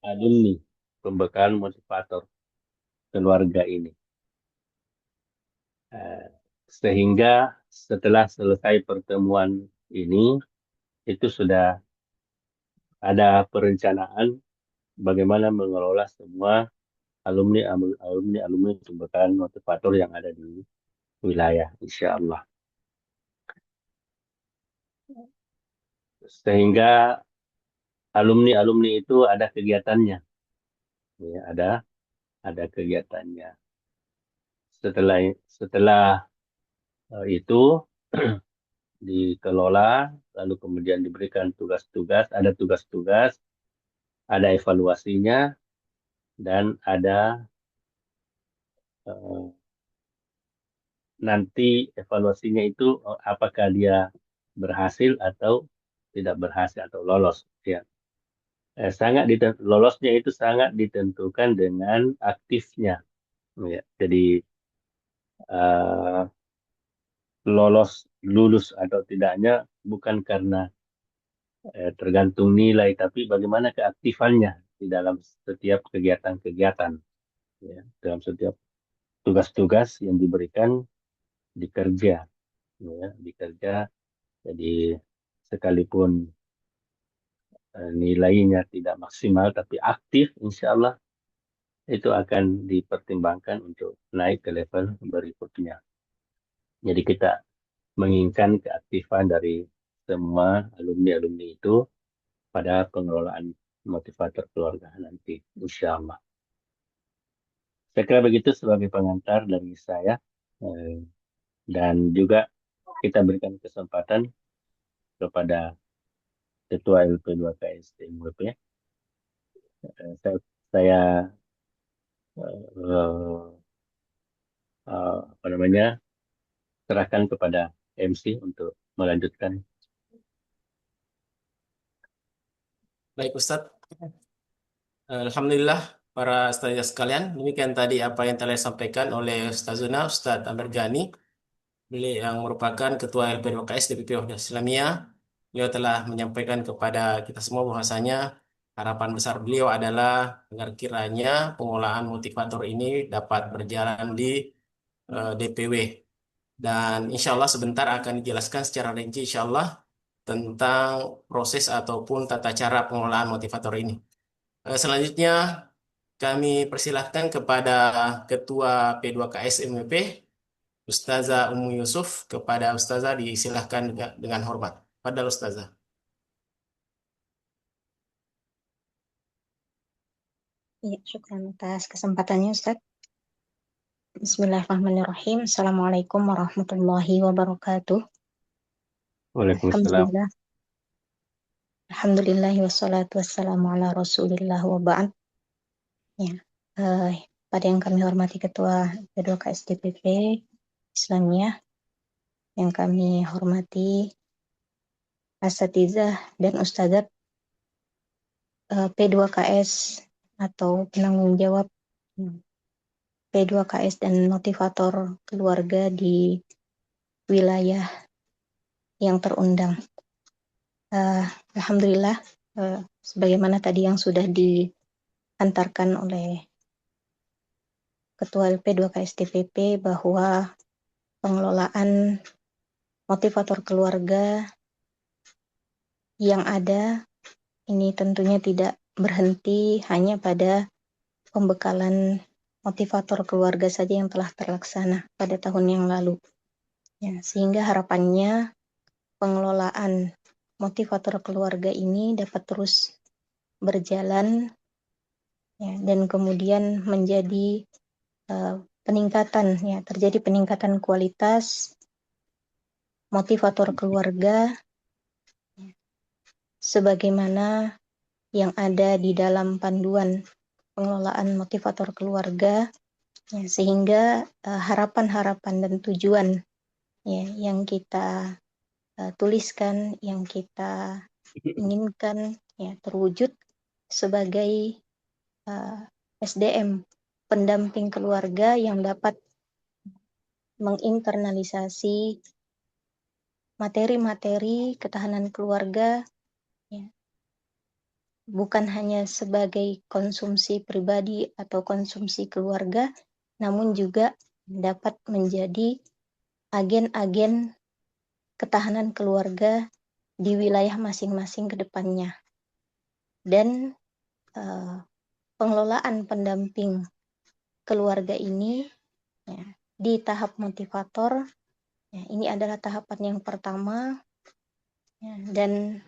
alumni pembekalan motivator keluarga ini. Eh, Sehingga setelah selesai pertemuan ini, itu sudah ada perencanaan bagaimana mengelola semua alumni pembekalan motivator yang ada di wilayah, insya Allah. Sehingga alumni-alumni itu ada kegiatannya, ya, ada kegiatannya. Setelah setelah itu dikelola, lalu kemudian diberikan tugas-tugas, ada tugas-tugas, ada evaluasinya, dan ada eh, nanti evaluasinya itu apakah dia berhasil atau tidak berhasil atau lolos. Ya. Lolosnya itu sangat ditentukan dengan aktifnya. Ya. Jadi eh, lulus atau tidaknya bukan karena tergantung nilai, tapi bagaimana keaktifannya di dalam setiap kegiatan-kegiatan, ya, dalam setiap tugas-tugas yang diberikan dikerja, ya, dikerja. Jadi sekalipun nilainya tidak maksimal, tapi aktif, insya Allah itu akan dipertimbangkan untuk naik ke level berikutnya. Jadi kita menginginkan keaktifan dari semua alumni-alumni itu pada pengelolaan motivator keluarga nanti, insya Allah. Saya kira begitu sebagai pengantar dari saya. Eh, Dan juga kita berikan kesempatan kepada Ketua LP2KS TMWP. Saya eh, apa namanya, serahkan kepada MC untuk melanjutkan. Baik Ustadz, Alhamdulillah para ustazah sekalian, demikian tadi apa yang telah disampaikan oleh Ustazuna Ustadz Amir Ghani, beliau yang merupakan Ketua LP2KS DPP Wahda Islamiyah. Beliau telah menyampaikan kepada kita semua bahwasanya harapan besar beliau adalah agar kiranya pengolahan motivator ini dapat berjalan di DPW. Dan insya Allah sebentar akan dijelaskan secara rinci insya Allah tentang proses ataupun tata cara pengelolaan motivator ini. Selanjutnya kami persilahkan kepada Ketua P2KS MWP, Ustazah Ummu Yusuf. Kepada Ustazah disilahkan dengan hormat. Padahal Ustazah. Ya, syukran atas kesempatannya, Ustaz. Bismillahirrahmanirrahim. Assalamualaikum warahmatullahi wabarakatuh. Waalaikumsalam. Alhamdulillah. Alhamdulillah wassalatu wassalamu ala rasulillah wa ba'd. Ya, pada yang kami hormati Ketua P2KS DPP Islamiyah, yang kami hormati asatizah dan ustadzat P2KS atau penanggung jawab P2KS dan motivator keluarga di wilayah yang terundang. Alhamdulillah, sebagaimana tadi yang sudah diantarkan oleh Ketua LP2KS DPP bahwa pengelolaan motivator keluarga yang ada ini tentunya tidak berhenti hanya pada pembekalan motivator keluarga saja yang telah terlaksana pada tahun yang lalu. Ya, sehingga harapannya pengelolaan motivator keluarga ini dapat terus berjalan, ya, dan kemudian menjadi peningkatan, ya, terjadi peningkatan kualitas motivator keluarga, ya, sebagaimana yang ada di dalam panduan pengelolaan motivator keluarga, ya, sehingga harapan-harapan dan tujuan, ya, yang kita tuliskan, yang kita inginkan, ya, terwujud sebagai SDM pendamping keluarga yang dapat menginternalisasi materi-materi ketahanan keluarga, ya, bukan hanya sebagai konsumsi pribadi atau konsumsi keluarga, namun juga dapat menjadi agen-agen ketahanan keluarga di wilayah masing-masing ke depannya. Dan pengelolaan pendamping keluarga ini ya, di tahap motivator, ya, ini adalah tahapan yang pertama, ya, dan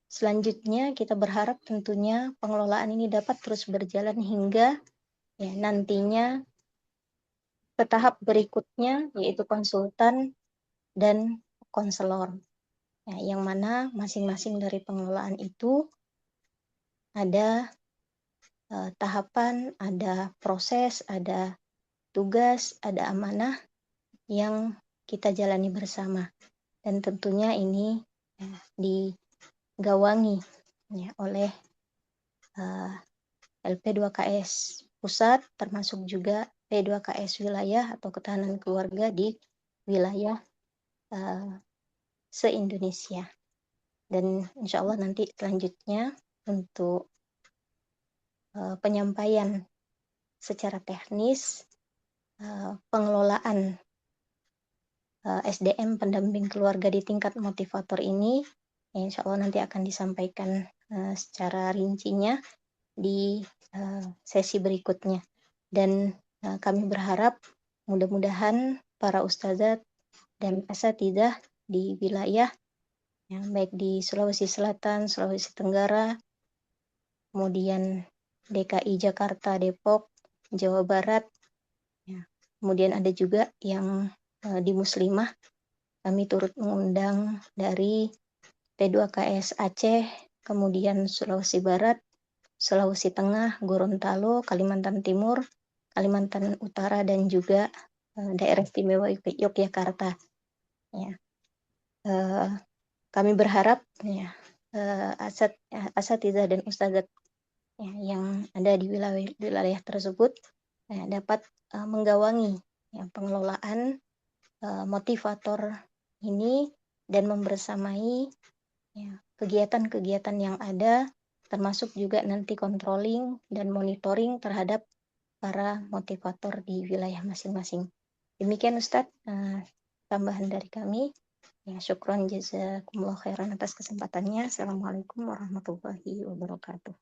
selanjutnya kita berharap tentunya pengelolaan ini dapat terus berjalan hingga ya, nantinya ke tahap berikutnya, yaitu konsultan dan konselor, ya, yang mana masing-masing dari pengelolaan itu ada tahapan, ada proses, ada tugas, ada amanah yang kita jalani bersama. Dan tentunya ini digawangi ya, oleh LP2KS pusat, termasuk juga P2KS wilayah atau ketahanan keluarga di wilayah se-Indonesia. Dan insya Allah nanti selanjutnya untuk penyampaian secara teknis pengelolaan SDM pendamping keluarga di tingkat motivator ini, ya insya Allah nanti akan disampaikan secara rincinya di sesi berikutnya. Dan kami berharap mudah-mudahan para ustazat dan asatidzah di wilayah yang baik di Sulawesi Selatan, Sulawesi Tenggara, kemudian DKI Jakarta, Depok, Jawa Barat, ya. Kemudian ada juga yang di Muslimah, kami turut mengundang dari P2KS Aceh, kemudian Sulawesi Barat, Sulawesi Tengah, Gorontalo, Kalimantan Timur, Kalimantan Utara, dan juga daerah istimewa Yogyakarta. Ya. Kami berharap ya, asatidzah dan ustadzat ya, yang ada di wilayah tersebut ya, dapat menggawangi ya, pengelolaan motivator ini dan membersamai ya, kegiatan-kegiatan yang ada, termasuk juga nanti controlling dan monitoring terhadap para motivator di wilayah masing-masing. Demikian Ustadz, tambahan dari kami. Ya, syukron jazakumullah khairan atas kesempatannya. Assalamualaikum warahmatullahi wabarakatuh.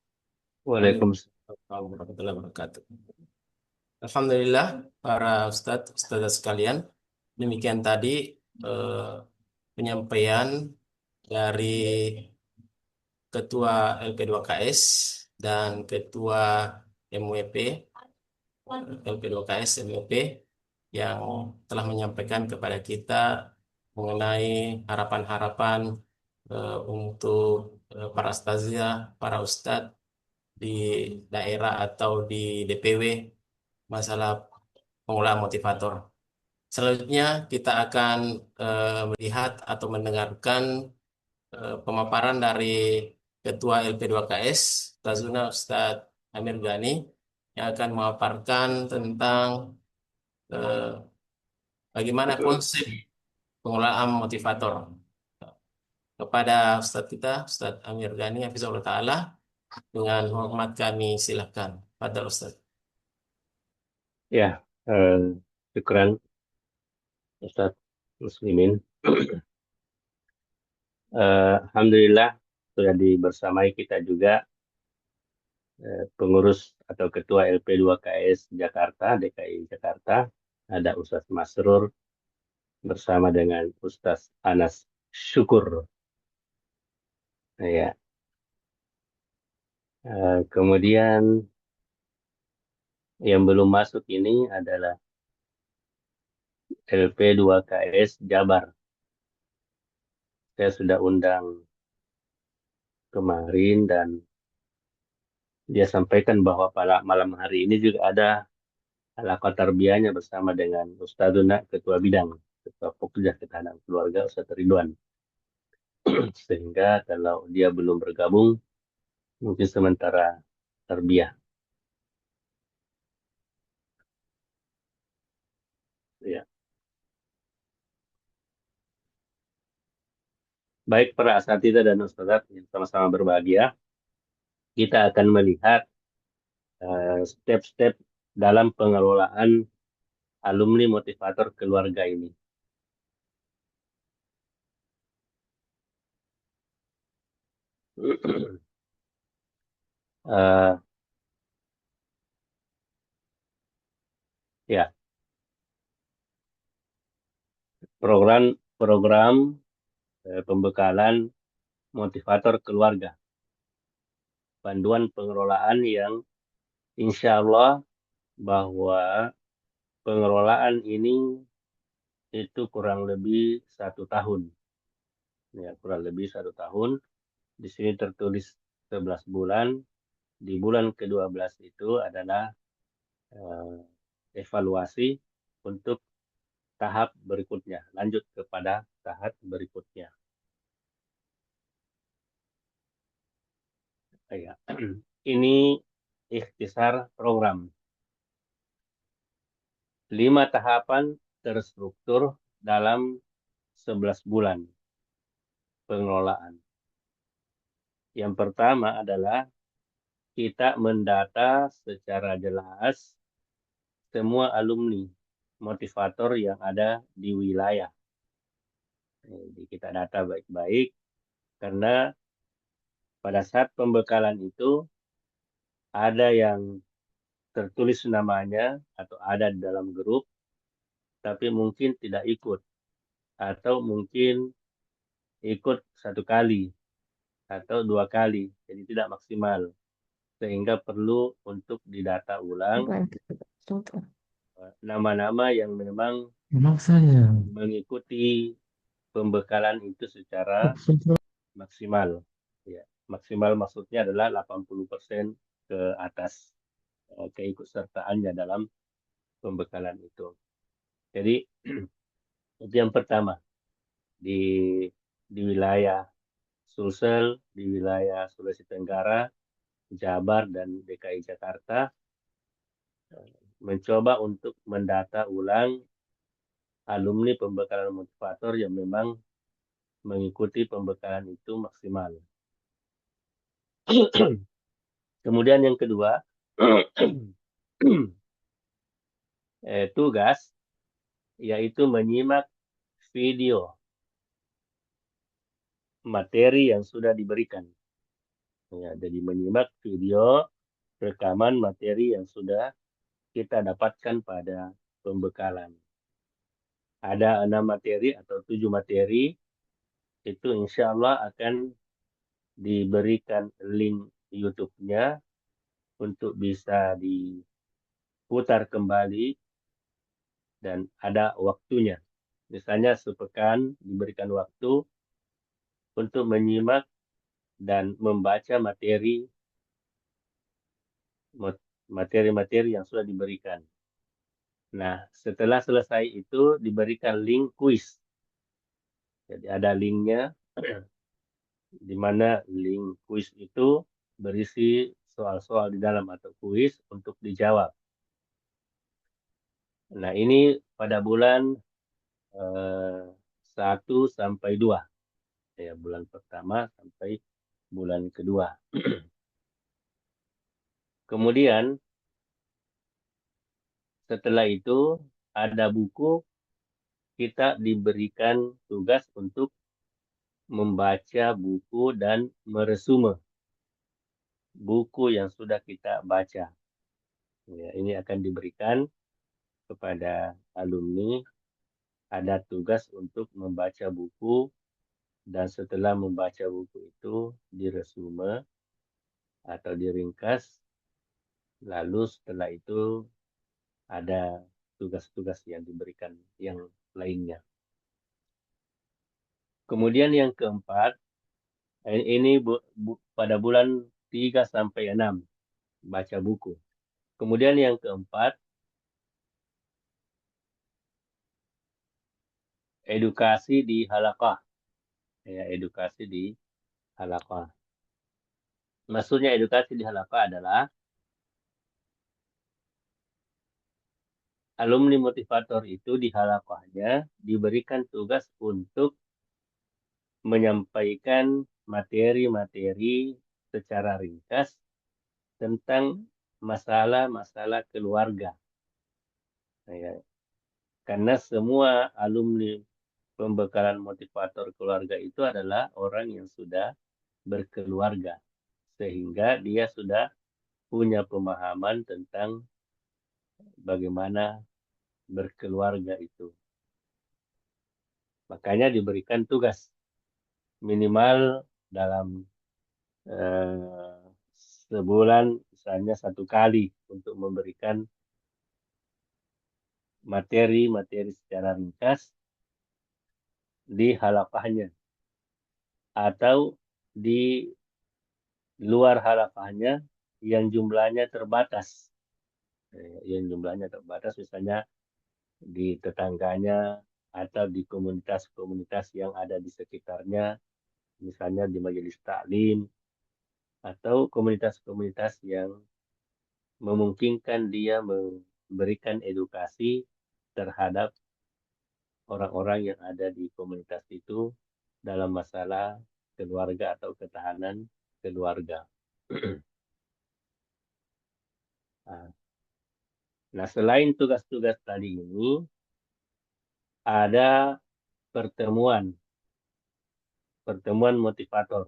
Waalaikumsalam. Warahmatullahi wabarakatuh. Alhamdulillah para ustadz sekalian, demikian tadi penyampaian dari Ketua LP2KS dan Ketua MWP, LP2KS MWP yang telah menyampaikan kepada kita mengenai harapan-harapan untuk para ustazah, para ustadz di daerah atau di DPW masalah pengelolaan motivator. Selanjutnya kita akan melihat atau mendengarkan pemaparan dari Ketua LP2KS, Tazuna Ustadz Amir Ghani, yang akan memaparkan tentang bagaimana konsep pengelolaan motivator. Kepada Ustadz kita, Ustadz Amir Ghani, Hafizahullah Ta'ala, dengan hormat kami silakan. Pada Ustadz. Ya, syukran Ustadz Muslimin. Alhamdulillah sudah dibersamai kita juga pengurus atau ketua LP2KS Jakarta, DKI Jakarta, ada Ustadz Masrur bersama dengan Ustadz Anas Syukur. Ya. Kemudian yang belum masuk ini adalah LP2KS Jabar. Saya sudah undang kemarin dan dia sampaikan bahwa pada malam hari ini juga ada halaqah tarbiyahnya bersama dengan Ustadzuna Ketua Bidang, Ketua Pokja Ketahanan Keluarga Ustadz Ridwan. Sehingga kalau dia belum bergabung, mungkin sementara tarbiyah. Ya. Baik para asatidzah dan ustadzat yang sama-sama berbahagia. kita akan melihat step-step dalam pengelolaan alumni motivator keluarga ini. Eh, ya, program pembekalan motivator keluarga, panduan pengelolaan yang insya Allah bahwa pengelolaan ini itu kurang lebih 1 tahun. Ya, kurang lebih 1 tahun. Di sini tertulis 11 bulan. Di bulan ke-12 itu adalah evaluasi untuk tahap berikutnya. Lanjut kepada tahap berikutnya. Ya. Ini ikhtisar program. 5 tahapan terstruktur dalam 11 bulan pengelolaan. Yang pertama adalah kita mendata secara jelas semua alumni motivator yang ada di wilayah. Jadi kita data baik-baik karena pada saat pembekalan itu ada yang tertulis namanya atau ada di dalam grup tapi mungkin tidak ikut atau mungkin ikut 1 kali atau 2 kali, jadi tidak maksimal, sehingga perlu untuk didata ulang nama-nama yang memang mengikuti pembekalan itu secara maksimal. Ya, maksimal maksudnya adalah 80% ke atas keikutsertaannya dalam pembekalan itu. Jadi itu yang pertama di wilayah Sulsel, di wilayah Sulawesi Tenggara, Jabar, dan DKI Jakarta mencoba untuk mendata ulang alumni pembekalan motivator yang memang mengikuti pembekalan itu maksimal. Kemudian yang kedua, tugas yaitu menyimak video materi yang sudah diberikan. Ya, jadi menyimak video rekaman materi yang sudah kita dapatkan pada pembekalan. Ada 6 materi atau 7 materi, itu insya Allah akan diberikan link YouTube-nya untuk bisa diputar kembali dan ada waktunya. Misalnya sepekan diberikan waktu untuk menyimak dan membaca materi-materi yang sudah diberikan. Nah, setelah selesai itu diberikan link kuis. Jadi ada linknya, di mana link kuis itu berisi soal-soal di dalam atau kuis untuk dijawab. Nah, ini pada bulan 1 sampai 2. Ya, bulan pertama sampai bulan kedua. Kemudian setelah itu ada buku, kita diberikan tugas untuk membaca buku dan meresume buku yang sudah kita baca. Ya, ini akan diberikan kepada alumni, ada tugas untuk membaca buku dan setelah membaca buku itu diresume atau diringkas, lalu setelah itu ada tugas-tugas yang diberikan yang lainnya. Kemudian yang keempat, ini pada bulan 3 sampai 6 baca buku. Kemudian yang keempat, edukasi di halaqah. Ya, edukasi di halaqah. Maksudnya edukasi di halaqah adalah alumni motivator itu di halaqahnya diberikan tugas untuk menyampaikan materi-materi secara ringkas tentang masalah-masalah keluarga. Ya. Karena semua alumni pembekalan motivator keluarga itu adalah orang yang sudah berkeluarga. Sehingga dia sudah punya pemahaman tentang bagaimana berkeluarga itu. Makanya diberikan tugas minimal dalam sebulan misalnya 1 kali untuk memberikan materi-materi secara ringkas di halaqahnya atau di luar halaqahnya yang jumlahnya terbatas. Yang jumlahnya terbatas misalnya di tetangganya atau di komunitas-komunitas yang ada di sekitarnya, misalnya di majelis taklim atau komunitas-komunitas yang memungkinkan dia memberikan edukasi terhadap orang-orang yang ada di komunitas itu dalam masalah keluarga atau ketahanan keluarga. Nah, selain tugas-tugas tadi ini, ada pertemuan motivator.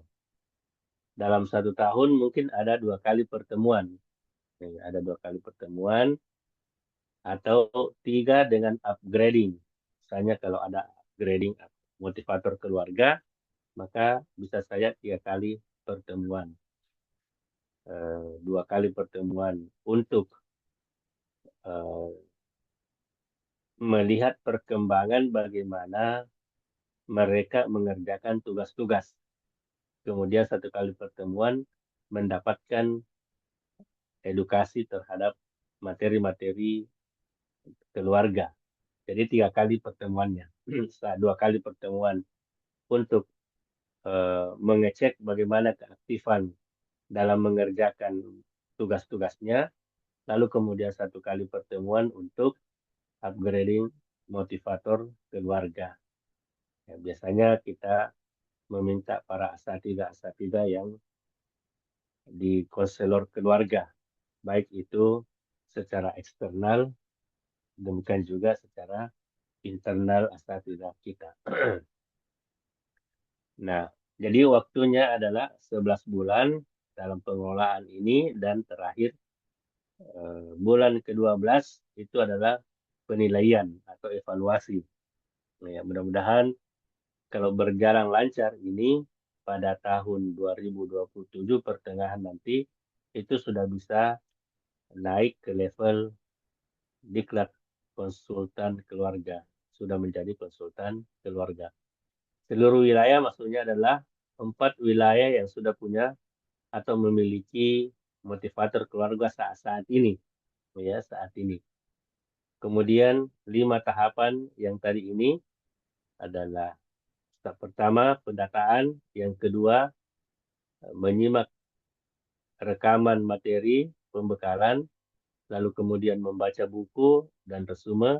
Dalam 1 tahun mungkin ada 2 kali pertemuan. Ada 2 kali pertemuan atau 3 dengan upgrading. Misalnya kalau ada upgrading motivator keluarga, maka bisa saya 3 kali pertemuan. 2 kali pertemuan untuk melihat perkembangan bagaimana mereka mengerjakan tugas-tugas. Kemudian 1 kali pertemuan mendapatkan edukasi terhadap materi-materi keluarga. Jadi 3 kali pertemuannya. 2 kali pertemuan untuk mengecek bagaimana keaktifan dalam mengerjakan tugas-tugasnya. Lalu kemudian 1 kali pertemuan untuk upgrading motivator keluarga. Ya, biasanya kita meminta para asatidzah yang di konselor keluarga, baik itu secara eksternal, demikian juga secara internal asatidzah kita. Nah, jadi waktunya adalah 11 bulan dalam pengelolaan ini dan terakhir bulan ke-12 itu adalah penilaian atau evaluasi. Nah, ya, mudah-mudahan kalau berjalan lancar ini pada tahun 2027 pertengahan nanti itu sudah bisa naik ke level diklat konsultan keluarga, sudah menjadi konsultan keluarga. Seluruh wilayah maksudnya adalah 4 wilayah yang sudah punya atau memiliki motivator keluarga saat ini, ya saat ini. Kemudian 5 tahapan yang tadi ini adalah tahap pertama pendataan, yang kedua menyimak rekaman materi pembekalan, lalu kemudian membaca buku dan resume,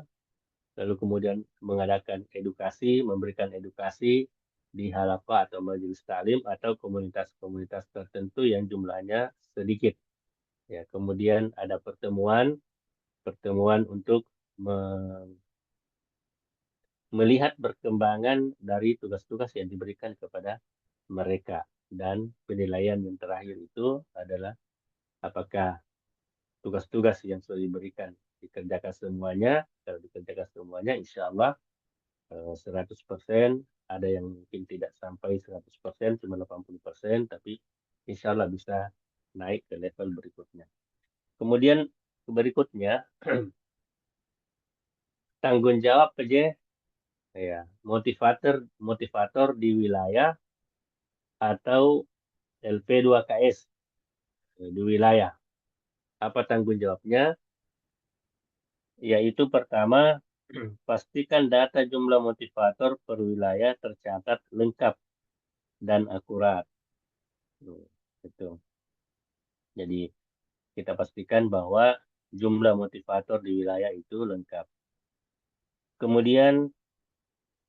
lalu kemudian mengadakan edukasi, memberikan edukasi di halaqah atau majelis taklim atau komunitas-komunitas tertentu yang jumlahnya sedikit. Ya, kemudian ada pertemuan untuk melihat perkembangan dari tugas-tugas yang diberikan kepada mereka, dan penilaian yang terakhir itu adalah apakah tugas-tugas yang sudah diberikan dikerjakan semuanya. Kalau dikerjakan semuanya, insya Allah 100%, ada yang mungkin tidak sampai 100%, cuma 80%, tapi insya Allah bisa naik ke level berikutnya. Kemudian berikutnya, tanggung jawab PJ, ya, motivator di wilayah atau LP2KS di wilayah. Apa tanggung jawabnya? Yaitu pertama, pastikan data jumlah motivator per wilayah tercatat lengkap dan akurat. Itu. Jadi kita pastikan bahwa jumlah motivator di wilayah itu lengkap. Kemudian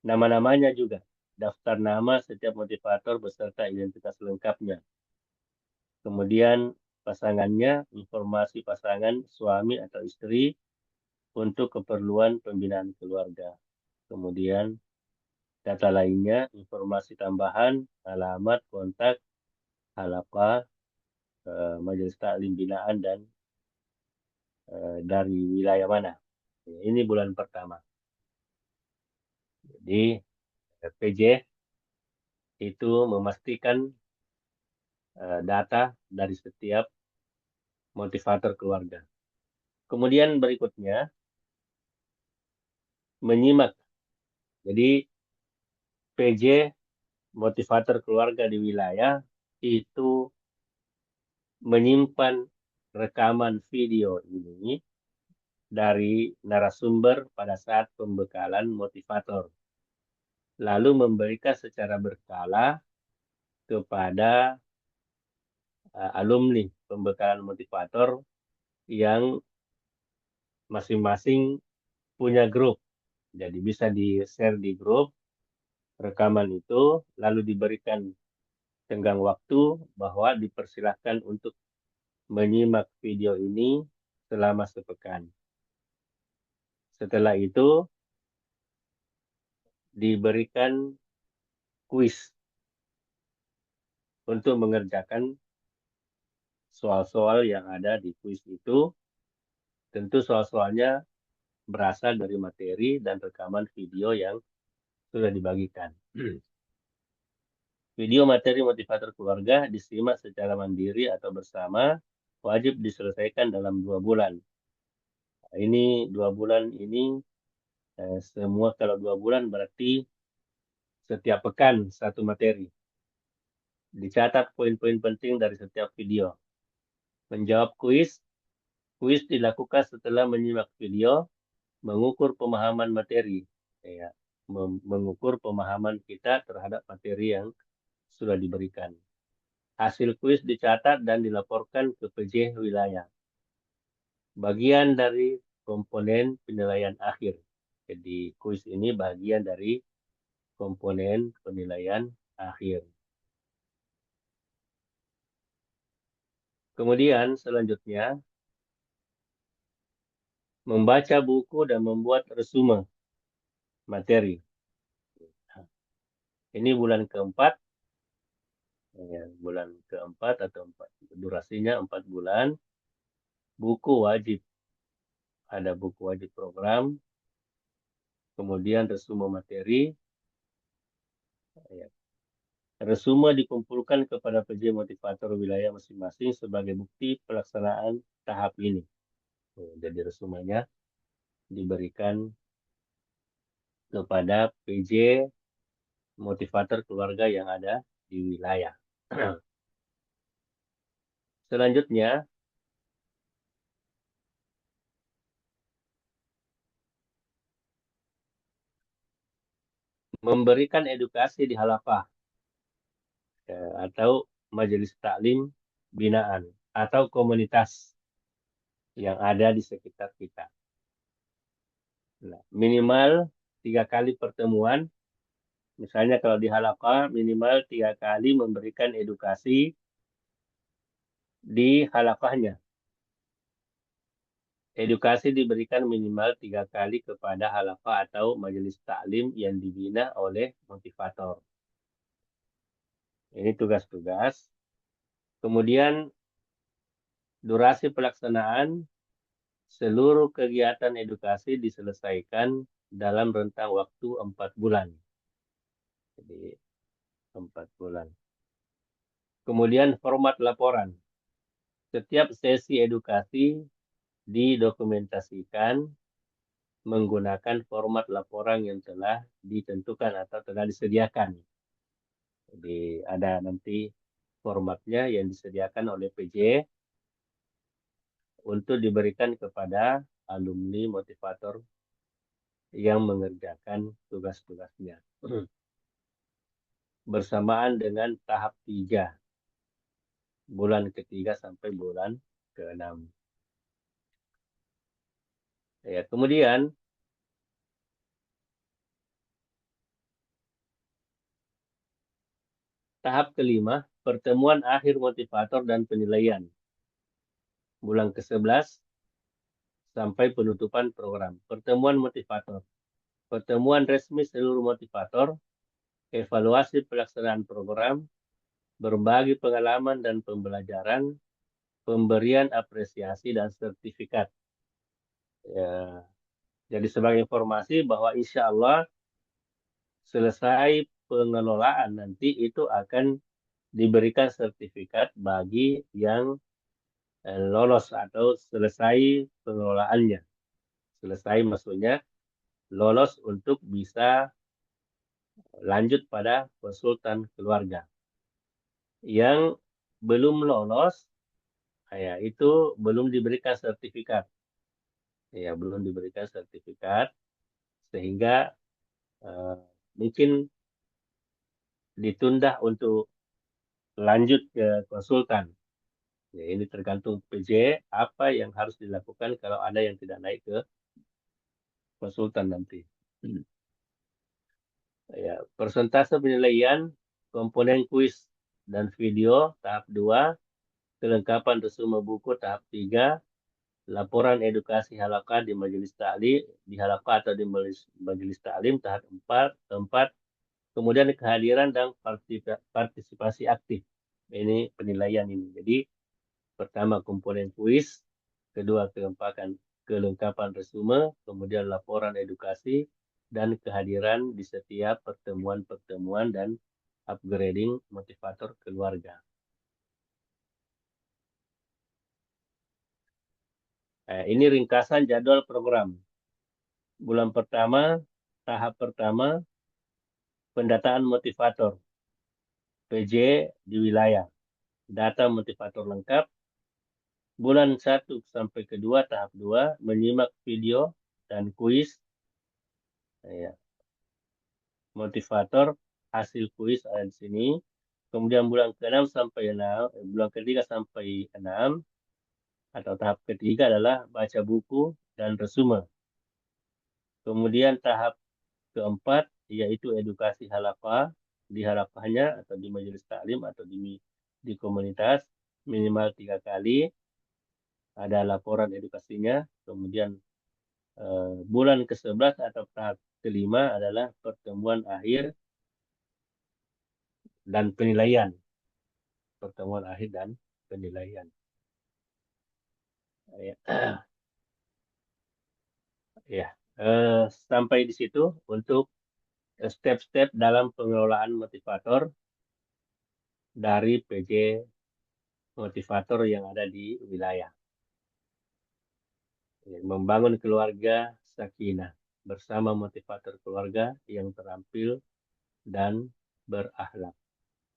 nama-namanya juga. Daftar nama setiap motivator beserta identitas lengkapnya. Kemudian pasangannya, informasi pasangan suami atau istri untuk keperluan pembinaan keluarga. Kemudian data lainnya, informasi tambahan, alamat, kontak, halaqah, majelis taklim binaan, dan dari wilayah mana. Ini bulan pertama. Jadi PJ itu memastikan data dari setiap motivator keluarga. Kemudian berikutnya, menyimak. Jadi PJ motivator keluarga di wilayah itu menyimpan rekaman video ini dari narasumber pada saat pembekalan motivator. Lalu memberikan secara berkala kepada alumni pembekalan motivator yang masing-masing punya grup. Jadi bisa di-share di grup rekaman itu, lalu diberikan tenggang waktu bahwa dipersilahkan untuk menyimak video ini selama sepekan. Setelah itu diberikan kuis untuk mengerjakan soal-soal yang ada di kuis itu. Tentu soal-soalnya berasal dari materi dan rekaman video yang sudah dibagikan. Video materi motivator keluarga disimak secara mandiri atau bersama, wajib diselesaikan dalam 2 bulan. Ini 2 bulan ini semua, kalau 2 bulan berarti setiap pekan satu materi. Dicatat poin-poin penting dari setiap video. Menjawab kuis. Kuis dilakukan setelah menyimak video, mengukur pemahaman materi. Ya, mengukur pemahaman kita terhadap materi yang sudah diberikan. Hasil kuis dicatat dan dilaporkan ke PJ wilayah. Bagian dari komponen penilaian akhir. Jadi kuis ini bagian dari komponen penilaian akhir. Kemudian selanjutnya, membaca buku dan membuat resume materi. Ini bulan keempat, ya, bulan keempat atau durasinya 4 bulan. Buku wajib, ada buku wajib program, kemudian resume materi. Ya. Resume dikumpulkan kepada PJ motivator wilayah masing-masing sebagai bukti pelaksanaan tahap ini. Jadi resumenya diberikan kepada PJ motivator keluarga yang ada di wilayah. Selanjutnya, memberikan edukasi di halaqah atau majelis taklim binaan atau komunitas yang ada di sekitar kita. Nah, minimal 3 kali pertemuan. Misalnya kalau di halaqah minimal 3 kali memberikan edukasi di halaqahnya. Edukasi diberikan minimal 3 kali kepada halaqah atau majelis taklim yang dibina oleh motivator. Ini tugas-tugas. Kemudian durasi pelaksanaan, seluruh kegiatan edukasi diselesaikan dalam rentang waktu 4 bulan. Jadi 4 bulan. Kemudian format laporan. Setiap sesi edukasi didokumentasikan menggunakan format laporan yang telah ditentukan atau telah disediakan. Jadi ada nanti formatnya yang disediakan oleh PJ untuk diberikan kepada alumni motivator yang mengerjakan tugas-tugasnya. Bersamaan dengan tahap 3, bulan ketiga sampai bulan ke-6. Ya, kemudian tahap kelima, pertemuan akhir motivator dan penilaian. bulan ke-11 sampai penutupan program. Pertemuan motivator. Pertemuan resmi seluruh motivator, evaluasi pelaksanaan program, berbagi pengalaman dan pembelajaran, pemberian apresiasi dan sertifikat. Ya, jadi sebagai informasi bahwa insya Allah selesai pengelolaan nanti itu akan diberikan sertifikat bagi yang lolos atau selesai pengelolaannya. Selesai maksudnya lolos untuk bisa lanjut pada konsultan keluarga. Yang belum lolos, ya itu belum diberikan sertifikat. Ya, belum diberikan sertifikat sehingga mungkin ditunda untuk lanjut ke konsultan. Ya, ini tergantung PJ apa yang harus dilakukan kalau ada yang tidak naik ke konsultan nanti. Ya, persentase penilaian komponen kuis dan video tahap 2, kelengkapan resume buku tahap 3, laporan edukasi halaqah di majelis taklim, di halaqah atau di majelis taklim tahap 4, kemudian kehadiran dan partisipasi aktif. Ini penilaian ini. Jadi pertama komponen kuis, kedua kelengkapan resume, kemudian laporan edukasi dan kehadiran di setiap pertemuan-pertemuan dan upgrading motivator keluarga. Ini ringkasan jadwal program. Bulan pertama, tahap pertama, pendataan motivator, PJ di wilayah, data motivator lengkap. Bulan 1 sampai ke-2, tahap 2, menyimak video dan kuis. Ya. Motivator, hasil kuis ada di sini. Kemudian bulan ke-6 sampai 6, bulan ke-3 sampai 6, atau tahap ketiga adalah baca buku dan resume. Kemudian tahap keempat yaitu edukasi halaqah, di halaqahnya atau di majelis taklim atau di komunitas minimal 3 kali ada laporan edukasinya. Kemudian bulan ke-11 atau tahap kelima adalah pertemuan akhir dan penilaian. Pertemuan akhir dan penilaian. Ya. Ya. Sampai di situ untuk step-step dalam pengelolaan motivator dari PJ motivator yang ada di wilayah. Ya, membangun keluarga sakinah bersama motivator keluarga yang terampil dan berakhlak.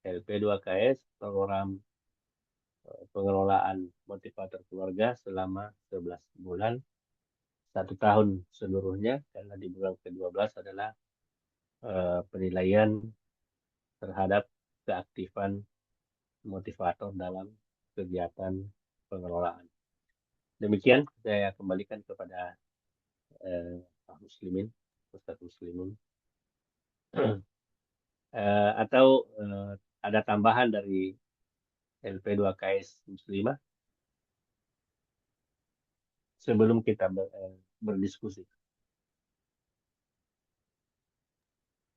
LP2KS program pengelolaan motivator keluarga selama 11 bulan, 1 tahun seluruhnya, karena di bulan ke-12 adalah penilaian terhadap keaktifan motivator dalam kegiatan pengelolaan. Demikian saya kembalikan kepada Pak Muslimin, Ustadz Muslimin. Atau ada tambahan dari LP2KS Muslimah sebelum kita berdiskusi.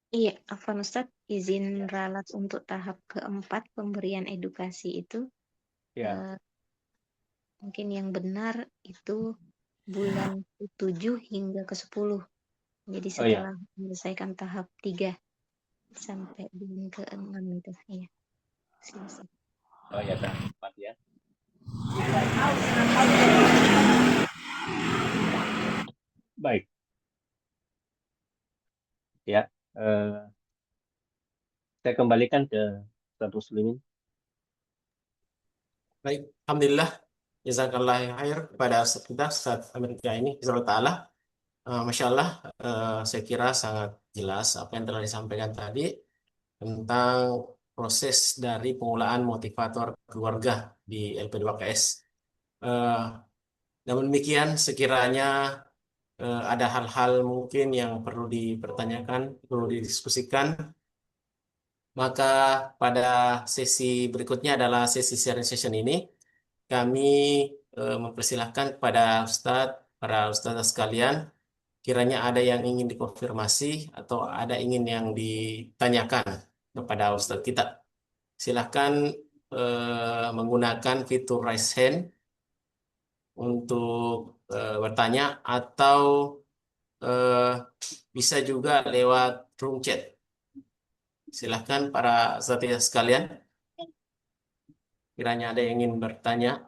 Iya, Afwan Ustadz, izin ralat untuk tahap keempat pemberian edukasi itu. Ya. Mungkin yang benar itu bulan ke-7 hingga ke-10. Jadi setelah menyelesaikan tahap 3 sampai bulan ke-6 itu. Iya. Selesai. Oh ya, tahap 4 ya. Baik. Ya, saya kembalikan ke Ustadz Muslimin. Baik, alhamdulillah, jazakallah khair kepada Ustaz kita Ustaz Amerika ini, Jazakallah Ta'ala. Masya Allah, saya kira sangat jelas apa yang telah disampaikan tadi tentang proses dari pengelolaan motivator keluarga di LP2KS. Namun demikian, sekiranya ada hal-hal mungkin yang perlu dipertanyakan, perlu didiskusikan, maka pada sesi berikutnya adalah sesi sharing session ini, kami mempersilahkan kepada Ustadz, para ustazah sekalian, kiranya ada yang ingin dikonfirmasi atau ada ingin yang ditanyakan kepada Ustadz kita. Silahkan menggunakan fitur raise hand untuk bertanya atau eh, bisa juga lewat room chat. Silahkan para ustazah sekalian, kiranya ada yang ingin bertanya.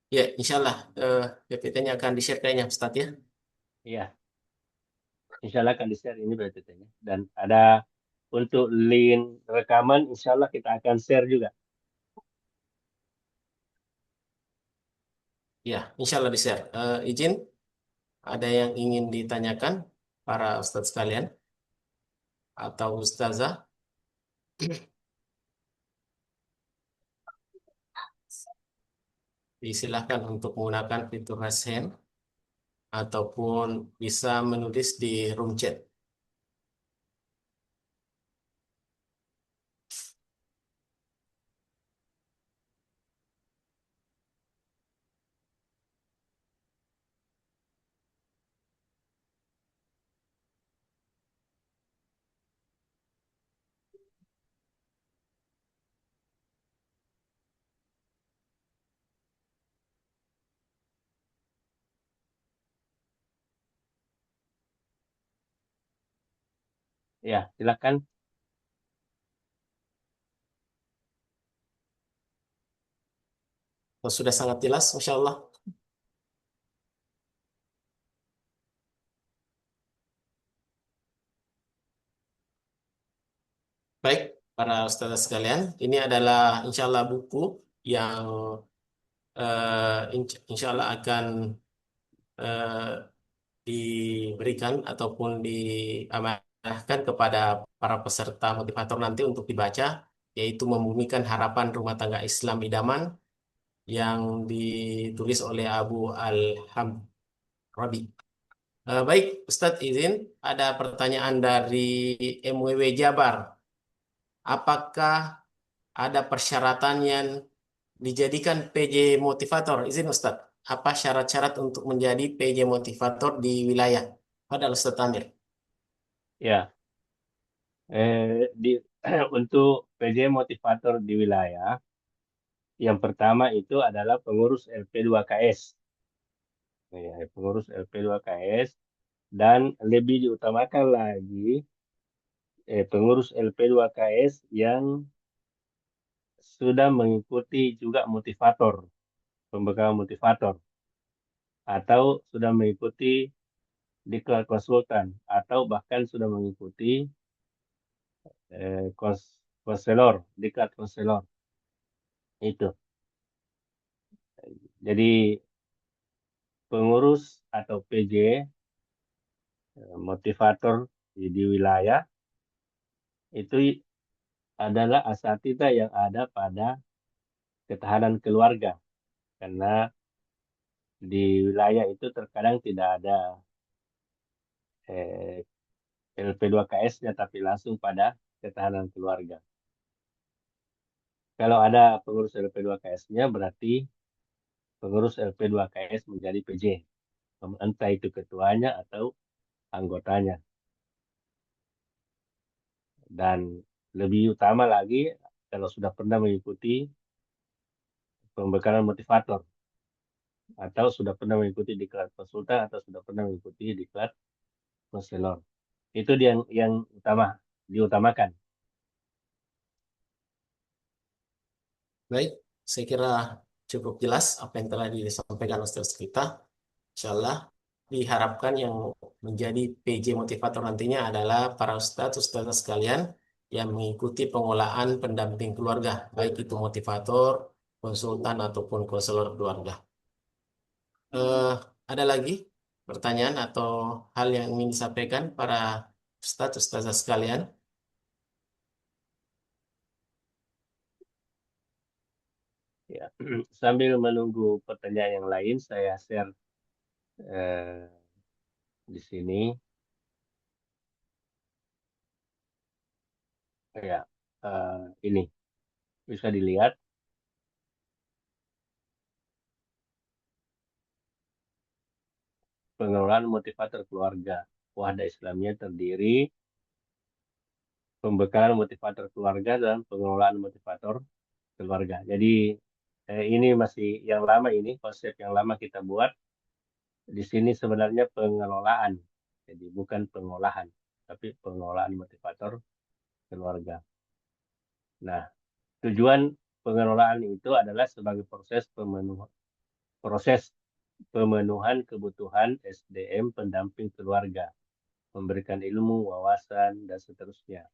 Ya, insya Allah PPT-nya akan di-share kayaknya Ustadz ya. Iya, insya Allah akan di-share ini BPT-nya. Dan ada untuk link rekaman, insya Allah kita akan share juga. Ya, insya Allah di-share. Izin, ada yang ingin ditanyakan para ustadz sekalian atau ustazah? Disilahkan untuk menggunakan fitur raise hand ataupun bisa menulis di room chat. Ya, silakan. Sudah sangat jelas, Masya Allah. Baik, para ustazah sekalian, ini adalah insya Allah buku yang insya Allah akan eh, diberikan ataupun diamanahkan kepada para peserta motivator nanti untuk dibaca, yaitu Membumikan Harapan Rumah Tangga Islam Idaman yang ditulis oleh Abu Al-Rabi. Baik, Ustadz izin, ada pertanyaan dari MWW Jabar. Apakah ada persyaratan yang dijadikan PJ motivator? Izin Ustadz, apa syarat-syarat untuk menjadi PJ motivator di wilayah? Padahal Ustadz Amir. Ya, di untuk PJ motivator di wilayah, yang pertama itu adalah pengurus LP2KS. Ya, pengurus LP2KS, dan lebih diutamakan lagi pengurus LP2KS yang sudah mengikuti juga motivator, pembekalan motivator, atau sudah mengikuti diklat konsultan, atau bahkan sudah mengikuti konselor, diklat konselor. Itu. Jadi pengurus atau PJ motivator di wilayah itu adalah asatidz yang ada pada ketahanan keluarga, karena di wilayah itu terkadang tidak ada eh, LP2KS-nya, tapi langsung pada ketahanan keluarga. Kalau ada pengurus LP2KS-nya, berarti pengurus LP2KS menjadi PJ, entah itu ketuanya atau anggotanya. Dan lebih utama lagi, kalau sudah pernah mengikuti pembekalan motivator, atau sudah pernah mengikuti diklat konsultan, atau sudah pernah mengikuti diklat konselor. Itu yang diutamakan. Baik, saya kira cukup jelas apa yang telah disampaikan Ustaz kita. Insya Allah diharapkan yang menjadi PJ motivator nantinya adalah para ustadz sekalian yang mengikuti pengolahan pendamping keluarga, baik itu motivator, konsultan ataupun konselor keluarga. Eh, ada lagi pertanyaan atau hal yang ingin disampaikan para ustadz sekalian? Ya. Sambil menunggu pertanyaan yang lain, saya share di sini Ya, ini bisa dilihat pengelolaan motivator keluarga. Wahda Islamiyah terdiri pembekalan motivator keluarga dan pengelolaan motivator keluarga. Jadi ini masih yang lama, ini konsep yang lama kita buat. Di sini sebenarnya pengelolaan, jadi bukan pengolahan, tapi pengelolaan motivator keluarga. Nah, tujuan pengelolaan itu adalah sebagai proses pemenuhan kebutuhan SDM pendamping keluarga, memberikan ilmu, wawasan, dan seterusnya.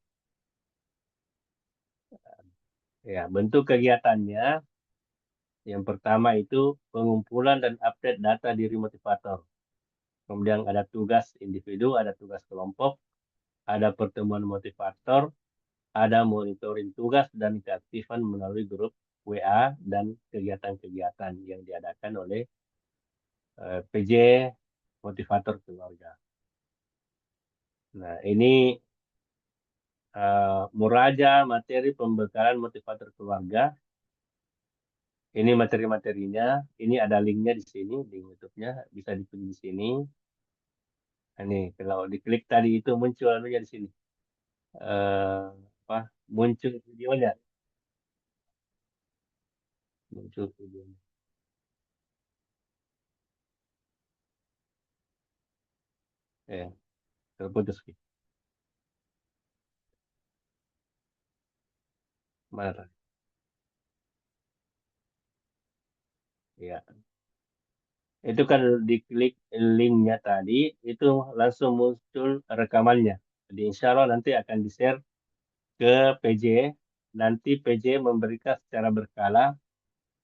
Ya, bentuk kegiatannya yang pertama itu pengumpulan dan update data diri motivator. Kemudian ada tugas individu, ada tugas kelompok, ada pertemuan motivator, ada monitoring tugas dan keaktifan melalui grup WA dan kegiatan-kegiatan yang diadakan oleh PJ motivator keluarga. Nah, ini muraja materi pembekalan motivator keluarga. Ini materi-materinya, ini ada linknya di sini, di YouTube-nya, bisa dipilih di sini. Nah, ini kalau diklik tadi itu muncul anunya di sini. Eh, apa? Muncul videonya, muncul videonya. Terputus. Mana? Ya. Itu kan diklik linknya tadi, itu langsung muncul rekamannya. Jadi insya Allah nanti akan di-share ke PJ. Nanti PJ memberikan secara berkala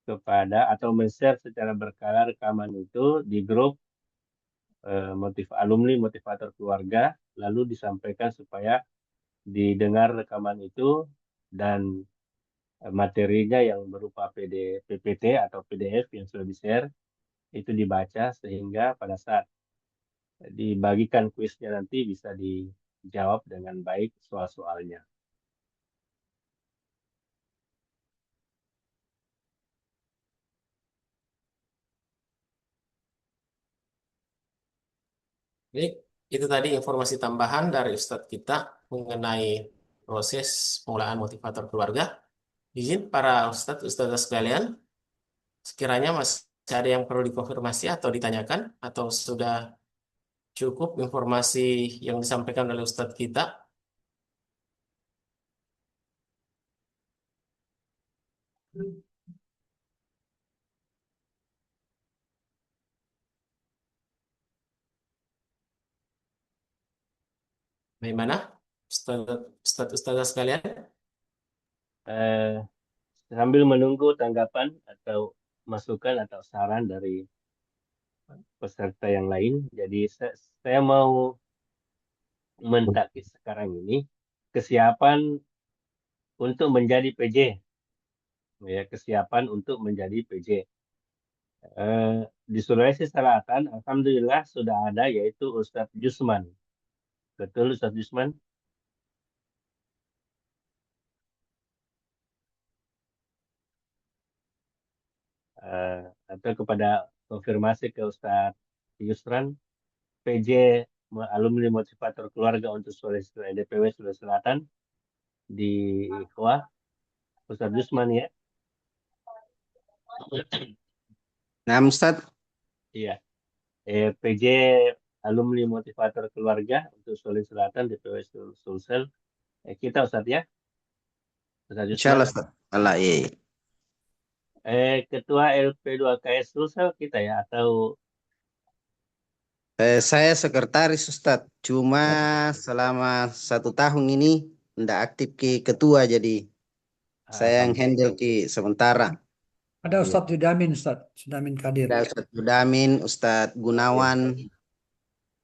kepada atau men-share secara berkala rekaman itu di grup alumni motivator keluarga, lalu disampaikan supaya didengar rekaman itu dan materinya yang berupa PPT atau PDF yang sudah di-share itu dibaca sehingga pada saat dibagikan kuisnya nanti bisa dijawab dengan baik soal-soalnya. Jadi itu tadi informasi tambahan dari Ustadz kita mengenai proses pengelolaan motivator keluarga. Izin para Ustadz sekalian, sekiranya masih ada yang perlu dikonfirmasi atau ditanyakan, atau sudah cukup informasi yang disampaikan oleh Ustadz kita. Bagaimana, Ustadz sekalian? Eh, Sambil menunggu tanggapan atau masukan atau saran dari peserta yang lain, jadi saya mau mendaki sekarang ini kesiapan untuk menjadi PJ, ya kesiapan untuk menjadi PJ. Di Sulawesi Selatan, alhamdulillah sudah ada yaitu Ustadz Jusman. Betul Ustadz Jusman? Eh, atau kepada konfirmasi ke Ustadz Yusran, PJ alumni motivator keluarga untuk Sulawesi DPW Sulawesi Selatan di IKWA, Ustadz Jusman ya. Nah, Ustadz, Iya. PJ alumni motivator keluarga untuk Sulawesi Selatan DPW Sulsel. Kita Ustadz ya, Ustadz insya Jusman. Allah, Ustadz. Allah, iya. Ketua LP2KS Sulsel kita ya, atau Saya sekretaris, Ustadz. Cuma selama 1 tahun ini tidak aktif ke ketua, jadi saya yang handle ke sementara. Ada Ustadz Yudamin, Ustadz Yudamin Kadir. Ada Ustadz Yudamin, Ustadz Gunawan.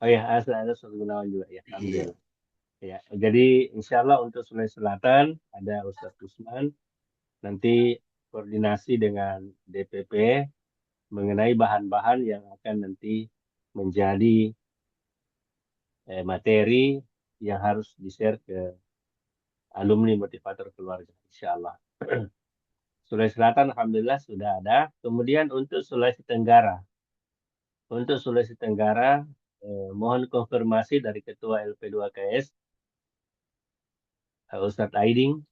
Oh ya, ada Ustadz Gunawan juga ya, alhamdulillah. Ya, jadi insya Allah untuk Sulawesi Selatan ada Ustadz Usman. Nanti koordinasi dengan DPP mengenai bahan-bahan yang akan nanti menjadi materi yang harus di-share ke alumni motivator keluarga, insya Allah. Sulawesi Selatan alhamdulillah sudah ada. Kemudian untuk Sulawesi Tenggara. Untuk Sulawesi Tenggara, mohon konfirmasi dari Ketua LP2KS, Ustadz Aiding.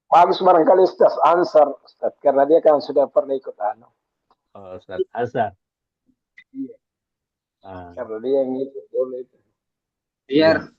Bagus barangkali Ustaz Ansar, Ustaz, karena dia kan sudah pernah ikut Ustadz Ansar. Iya. Karena dia yang ikut dulu itu. Biar